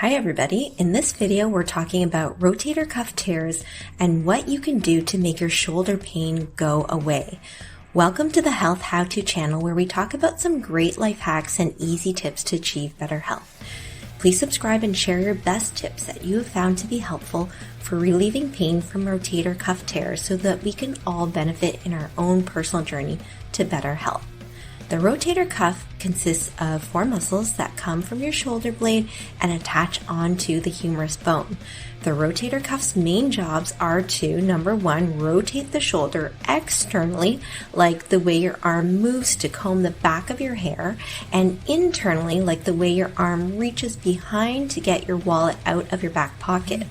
Hi everybody, in this video we're talking about rotator cuff tears and what you can do to make your shoulder pain go away. Welcome to the Health How To channel where we talk about some great life hacks and easy tips to achieve better health. Please subscribe and share your best tips that you have found to be helpful for relieving pain from rotator cuff tears so that we can all benefit in our own personal journey to better health. The rotator cuff consists of 4 muscles that come from your shoulder blade and attach onto the humerus bone. The rotator cuff's main jobs are to, number 1, rotate the shoulder externally, like the way your arm moves to comb the back of your hair, and internally, like the way your arm reaches behind to get your wallet out of your back pocket.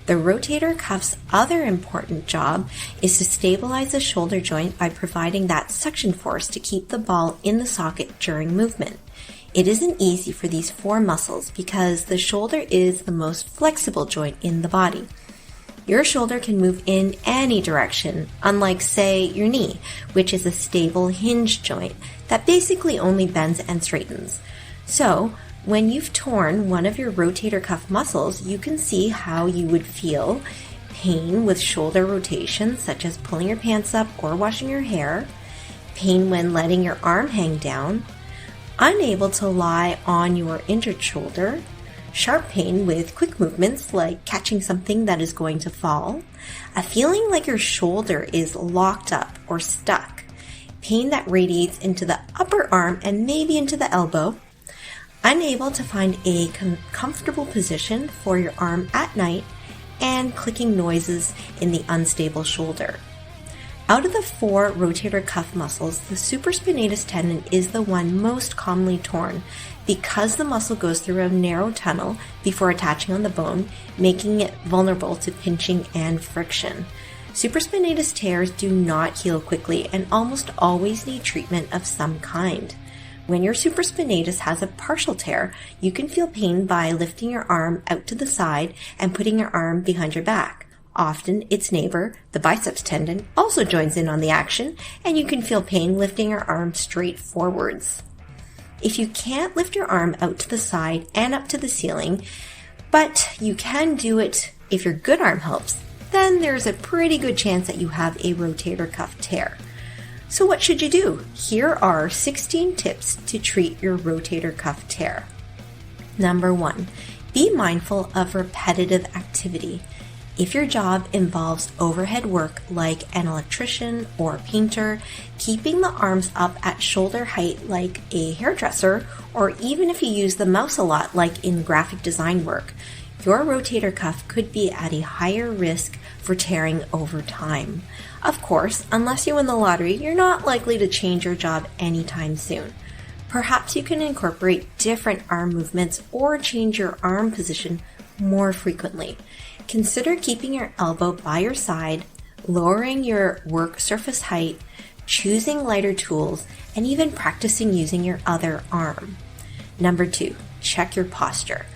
The rotator cuff's other important job is to stabilize the shoulder joint by providing that suction force to keep the ball in the socket during movement. It isn't easy for these 4 muscles because the shoulder is the most flexible joint in the body. Your shoulder can move in any direction, unlike, say, your knee, which is a stable hinge joint that basically only bends and straightens. So, when you've torn one of your rotator cuff muscles, you can see how you would feel pain with shoulder rotation, such as pulling your pants up or washing your hair, pain when letting your arm hang down, unable to lie on your injured shoulder, sharp pain with quick movements like catching something that is going to fall, a feeling like your shoulder is locked up or stuck, pain that radiates into the upper arm and maybe into the elbow, unable to find a comfortable position for your arm at night, and clicking noises in the unstable shoulder. Out of the 4 rotator cuff muscles, the supraspinatus tendon is the one most commonly torn because the muscle goes through a narrow tunnel before attaching on the bone, making it vulnerable to pinching and friction. Supraspinatus tears do not heal quickly and almost always need treatment of some kind. When your supraspinatus has a partial tear, you can feel pain by lifting your arm out to the side and putting your arm behind your back. Often, its neighbor, the biceps tendon, also joins in on the action, and you can feel pain lifting your arm straight forwards. If you can't lift your arm out to the side and up to the ceiling, but you can do it if your good arm helps, then there's a pretty good chance that you have a rotator cuff tear. So what should you do? Here are 16 tips to treat your rotator cuff tear. Number 1, be mindful of repetitive activity. If your job involves overhead work like an electrician or painter, keeping the arms up at shoulder height like a hairdresser, or even if you use the mouse a lot like in graphic design work, your rotator cuff could be at a higher risk for tearing over time. Of course, unless you win the lottery, you're not likely to change your job anytime soon. Perhaps you can incorporate different arm movements or change your arm position more frequently. Consider keeping your elbow by your side, lowering your work surface height, choosing lighter tools, and even practicing using your other arm. Number 2, check your posture.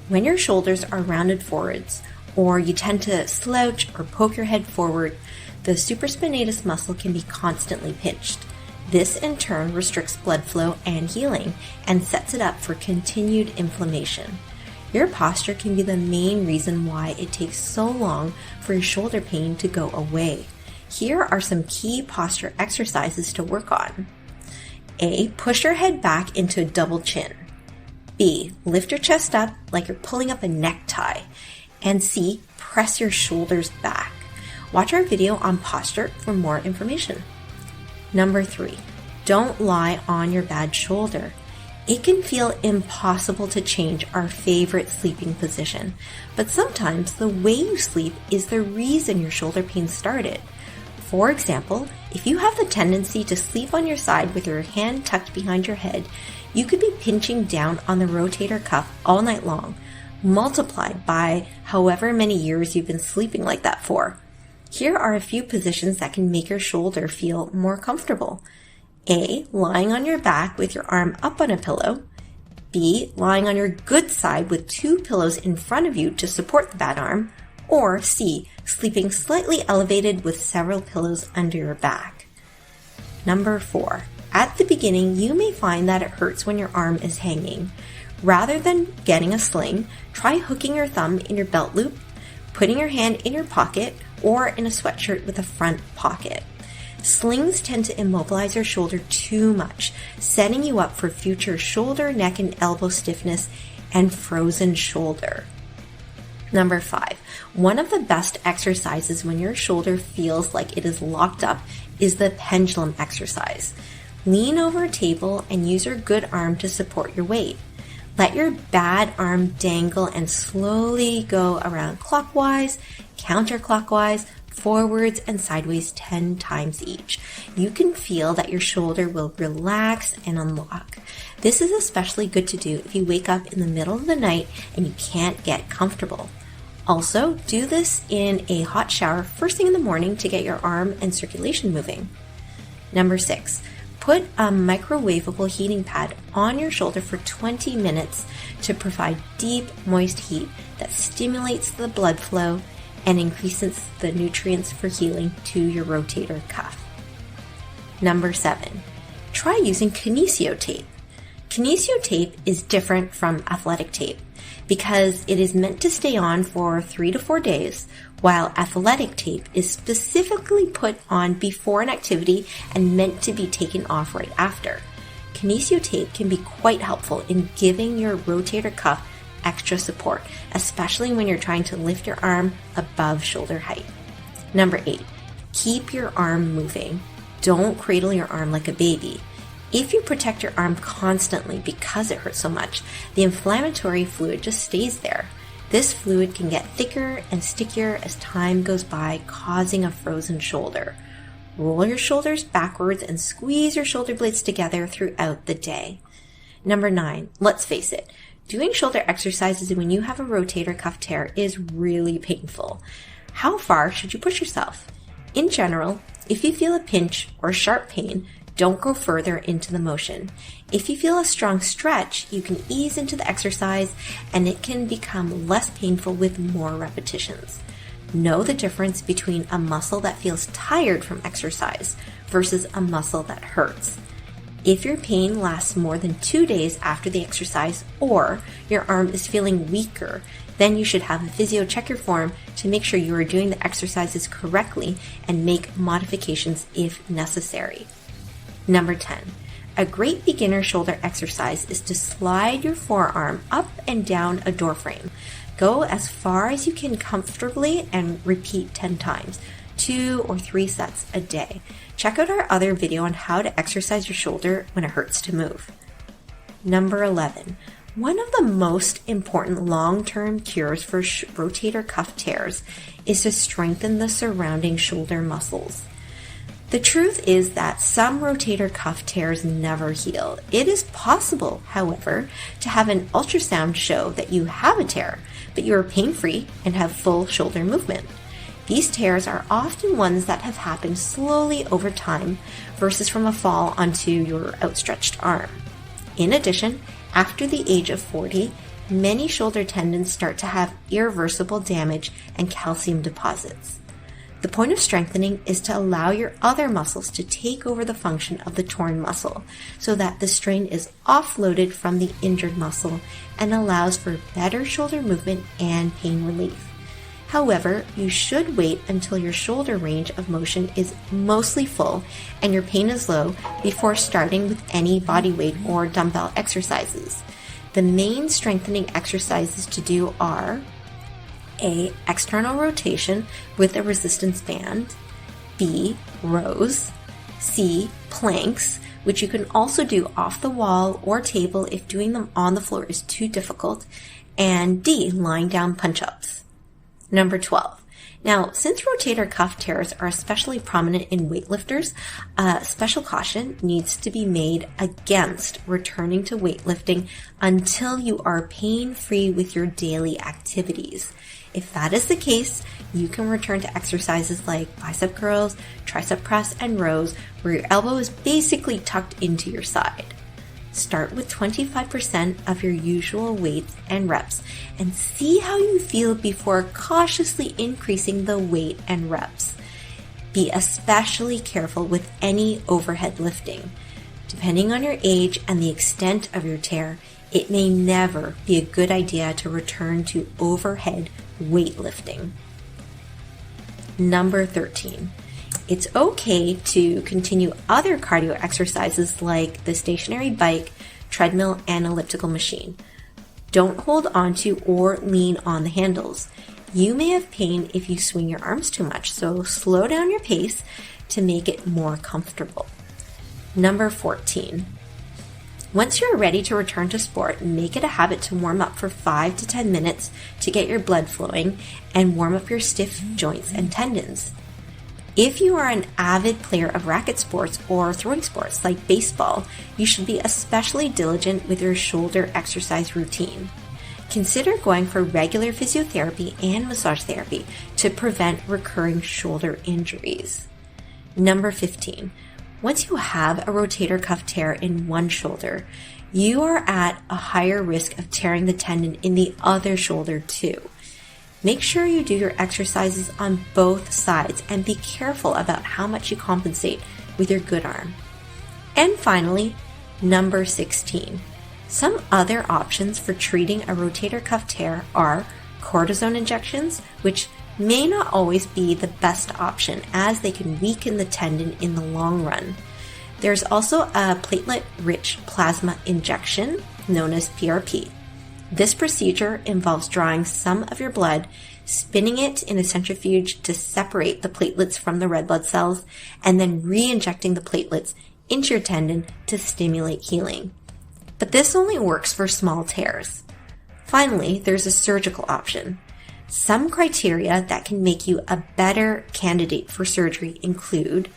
When your shoulders are rounded forwards, or you tend to slouch or poke your head forward, the supraspinatus muscle can be constantly pinched. This in turn restricts blood flow and healing and sets it up for continued inflammation. Your posture can be the main reason why it takes so long for your shoulder pain to go away. Here are some key posture exercises to work on. A. Push your head back into a double chin. B. Lift your chest up like you're pulling up a necktie. And C. Press your shoulders back. Watch our video on posture for more information. Number 3. Don't lie on your bad shoulder. It can feel impossible to change our favorite sleeping position, but sometimes the way you sleep is the reason your shoulder pain started. For example, if you have the tendency to sleep on your side with your hand tucked behind your head, you could be pinching down on the rotator cuff all night long, multiplied by however many years you've been sleeping like that for. Here are a few positions that can make your shoulder feel more comfortable. A. Lying on your back with your arm up on a pillow. B. Lying on your good side with 2 pillows in front of you to support the bad arm. Or C. Sleeping slightly elevated with several pillows under your back. Number 4. At the beginning, you may find that it hurts when your arm is hanging. Rather than getting a sling, try hooking your thumb in your belt loop, putting your hand in your pocket, or in a sweatshirt with a front pocket. Slings tend to immobilize your shoulder too much, setting you up for future shoulder, neck, and elbow stiffness and frozen shoulder. Number 5, one of the best exercises when your shoulder feels like it is locked up is the pendulum exercise. Lean over a table and use your good arm to support your weight. Let your bad arm dangle and slowly go around clockwise, counterclockwise, forwards, and sideways 10 times each. You can feel that your shoulder will relax and unlock. This is especially good to do if you wake up in the middle of the night and you can't get comfortable. Also, do this in a hot shower first thing in the morning to get your arm and circulation moving. Number 6, put a microwavable heating pad on your shoulder for 20 minutes to provide deep, moist heat that stimulates the blood flow and increases the nutrients for healing to your rotator cuff. Number 7, try using kinesio tape. Kinesio tape is different from athletic tape because it is meant to stay on for 3 to 4 days, while athletic tape is specifically put on before an activity and meant to be taken off right after. Kinesio tape can be quite helpful in giving your rotator cuff extra support, especially when you're trying to lift your arm above shoulder height. Number 8, keep your arm moving. Don't cradle your arm like a baby. If you protect your arm constantly because it hurts so much, the inflammatory fluid just stays there. This fluid can get thicker and stickier as time goes by, causing a frozen shoulder. Roll your shoulders backwards and squeeze your shoulder blades together throughout the day. Number 9, let's face it, doing shoulder exercises when you have a rotator cuff tear is really painful. How far should you push yourself? In general, if you feel a pinch or sharp pain, don't go further into the motion. If you feel a strong stretch, you can ease into the exercise and it can become less painful with more repetitions. Know the difference between a muscle that feels tired from exercise versus a muscle that hurts. If your pain lasts more than 2 days after the exercise or your arm is feeling weaker, then you should have a physio check your form to make sure you are doing the exercises correctly and make modifications if necessary. Number 10, a great beginner shoulder exercise is to slide your forearm up and down a door frame. Go as far as you can comfortably and repeat 10 times, 2 or 3 sets a day. Check out our other video on how to exercise your shoulder when it hurts to move. Number 11, one of the most important long-term cures for rotator cuff tears is to strengthen the surrounding shoulder muscles. The truth is that some rotator cuff tears never heal. It is possible, however, to have an ultrasound show that you have a tear, but you are pain-free and have full shoulder movement. These tears are often ones that have happened slowly over time versus from a fall onto your outstretched arm. In addition, after the age of 40, many shoulder tendons start to have irreversible damage and calcium deposits. The point of strengthening is to allow your other muscles to take over the function of the torn muscle so that the strain is offloaded from the injured muscle and allows for better shoulder movement and pain relief. However, you should wait until your shoulder range of motion is mostly full and your pain is low before starting with any body weight or dumbbell exercises. The main strengthening exercises to do are A, external rotation with a resistance band, B, rows, C, planks, which you can also do off the wall or table if doing them on the floor is too difficult, and D, lying down punch-ups. Number 12. Now, since rotator cuff tears are especially prominent in weightlifters, special caution needs to be made against returning to weightlifting until you are pain-free with your daily activities. If that is the case, you can return to exercises like bicep curls, tricep press, and rows where your elbow is basically tucked into your side. Start with 25% of your usual weights and reps and see how you feel before cautiously increasing the weight and reps. Be especially careful with any overhead lifting. Depending on your age and the extent of your tear, it may never be a good idea to return to overhead weightlifting. Number 13. It's okay to continue other cardio exercises like the stationary bike, treadmill, and elliptical machine. Don't hold onto or lean on the handles. You may have pain if you swing your arms too much, so slow down your pace to make it more comfortable. Number 14. Once you're ready to return to sport, make it a habit to warm up for 5 to 10 minutes to get your blood flowing and warm up your stiff joints and tendons. If you are an avid player of racket sports or throwing sports like baseball, you should be especially diligent with your shoulder exercise routine. Consider going for regular physiotherapy and massage therapy to prevent recurring shoulder injuries. Number 15. Once you have a rotator cuff tear in one shoulder, you are at a higher risk of tearing the tendon in the other shoulder too. Make sure you do your exercises on both sides and be careful about how much you compensate with your good arm. And finally, number 16. Some other options for treating a rotator cuff tear are cortisone injections, which may not always be the best option as they can weaken the tendon in the long run. There's also a platelet-rich plasma injection known as PRP. This procedure involves drawing some of your blood, spinning it in a centrifuge to separate the platelets from the red blood cells, and then re-injecting the platelets into your tendon to stimulate healing. But this only works for small tears. Finally, there's a surgical option. Some criteria that can make you a better candidate for surgery include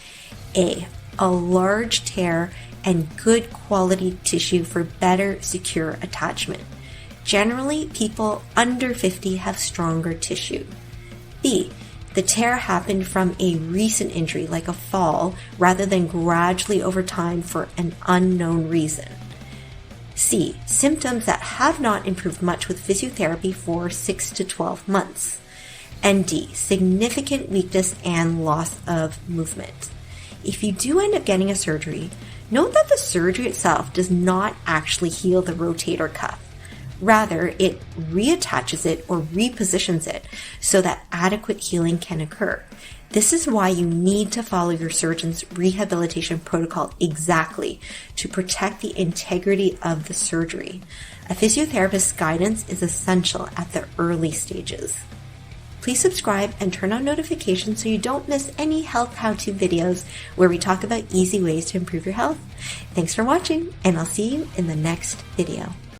A large tear and good quality tissue for better, secure attachment. Generally, people under 50 have stronger tissue. B, the tear happened from a recent injury like a fall rather than gradually over time for an unknown reason. C, symptoms that have not improved much with physiotherapy for 6 to 12 months. And D, significant weakness and loss of movement. If you do end up getting a surgery, note that the surgery itself does not actually heal the rotator cuff. Rather, it reattaches it or repositions it so that adequate healing can occur. This is why you need to follow your surgeon's rehabilitation protocol exactly to protect the integrity of the surgery. A physiotherapist's guidance is essential at the early stages. Please subscribe and turn on notifications so you don't miss any health how-to videos where we talk about easy ways to improve your health. Thanks for watching, and I'll see you in the next video.